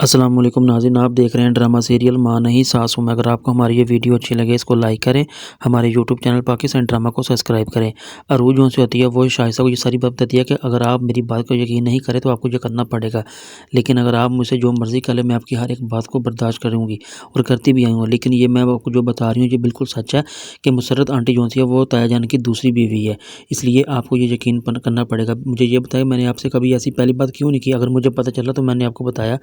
अस्सलाम वालेकुम नाज़रीन, आप देख रहे हैं ड्रामा सीरियल माँ नहीं सास हूँ मैं। अगर आपको हमारी ये वीडियो अच्छी लगे इसको लाइक करें, हमारे यूट्यूब चैनल पाकिस्तान ड्रामा को सब्सक्राइब करें। अरूज जो से होती है वो शाइस्ता को ये सारी बात बताती है कि अगर आप मेरी बात को यकीन नहीं करें तो आपको ये करना पड़ेगा, लेकिन अगर आप मुझसे जो मर्ज़ी कर लें मैं आपकी हर एक बात को बर्दाश्त करूँगी और करती भी आई हूँ। लेकिन ये मैं आपको जो बता रही हूँ ये बिल्कुल सच है कि मुसर्रत आंटी जो सी है वो ताया जान की दूसरी बीवी है, इसलिए आपको ये यकीन करना पड़ेगा। मुझे ये बताया मैंने आपसे कभी ऐसी पहली बात क्यों नहीं की, अगर मुझे पता चला तो मैंने आपको बताया।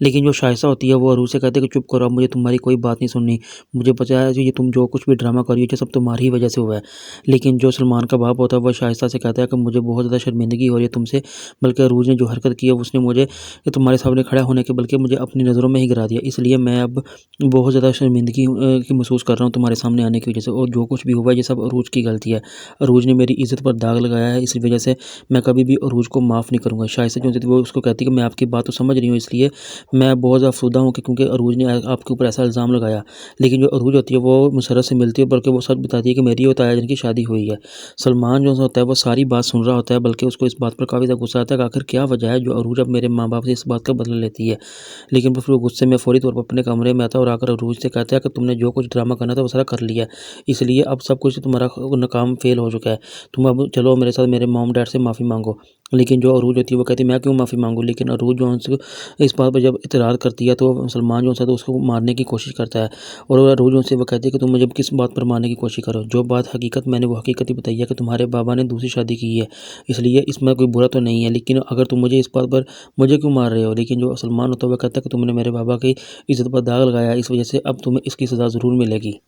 लेकिन जो शाइस्ता होती है वो अरूज से कहती है कि चुप करो, अब मुझे तुम्हारी कोई बात नहीं सुननी। मुझे पता है ये तुम जो कुछ भी ड्रामा कर रही हो ये सब तुम्हारी ही वजह से हुआ है। लेकिन जो सलमान का बाप होता है वो शाइस्ता से कहता है कि मुझे बहुत ज़्यादा शर्मिंदगी हो रही है तुमसे, बल्कि अरूज ने जो हरकत की है उसने मुझे तुम्हारे सामने खड़ा होने के बल्कि मुझे अपनी नज़रों में ही गिरा दिया, इसलिए मैं अब बहुत ज़्यादा शर्मिंदगी की महसूस कर रहा हूँ तुम्हारे सामने आने की वजह से। और जो कुछ भी हुआ ये सब अरूज की गलती है। अरूज ने मेरी इज़्ज़त पर दाग लगाया है, इस वजह से मैं कभी भी अरूज को माफ़ नहीं करूँगा। शाइस्ता जो थी वो उसको कहती है कि मैं आपकी बात तो समझ रही हूँ, इसलिए मैं बहुत ज़्यादा अफसुदा हूँ कि क्योंकि अरूज ने आपके ऊपर ऐसा इल्ज़ाम लगाया। लेकिन जो अरूज होती है वो मुसर्रत से मिलती है, बल्कि वो सच बताती है कि मेरी और ताया जान की शादी हुई है। सलमान जो होता है वो सारी बात सुन रहा होता है, बल्कि उसको इस बात पर काफ़ी ज़्यादा गुस्सा आता है कि आखिर क्या वजह है जो अरूज अब मेरे माँ बाप से इस बात का बदला लेती है। लेकिन फिर वो गुस्से में फौरी तौर पर अपने कमरे में आता है और आकर अरूज से कहता है कि तुमने जो कुछ ड्रामा करना था वो सारा कर लिया, इसलिए अब सब कुछ तुम्हारा नाकाम फेल हो चुका है। तुम अब चलो मेरे साथ मेरे मॉम डैड से माफ़ी मांगो। लेकिन जो अरूज होती है वो कहती है मैं क्यों माफ़ी मांगूँ। लेकिन अरूज जो है इस बात पर जब इतराज़ करती है तो सलमान जो है तो उसको मारने की कोशिश करता है। और अरूज से वो कहती है कि तुम मुझे किस बात पर मारने की कोशिश करो, जो बात हकीकत मैंने वो हकीकत ही बताई है कि तुम्हारे बाबा ने दूसरी शादी की है, इसलिए इसमें कोई बुरा तो नहीं है। लेकिन अगर तुम मुझे इस बात पर मुझे क्यों मार रहे हो। लेकिन जो सलमान होता है वो कहता है कि तुमने मेरे बाबा की इज़्ज़त पर दाग लगाया, इस वजह से अब तुम्हें इसकी सज़ा ज़रूर मिलेगी।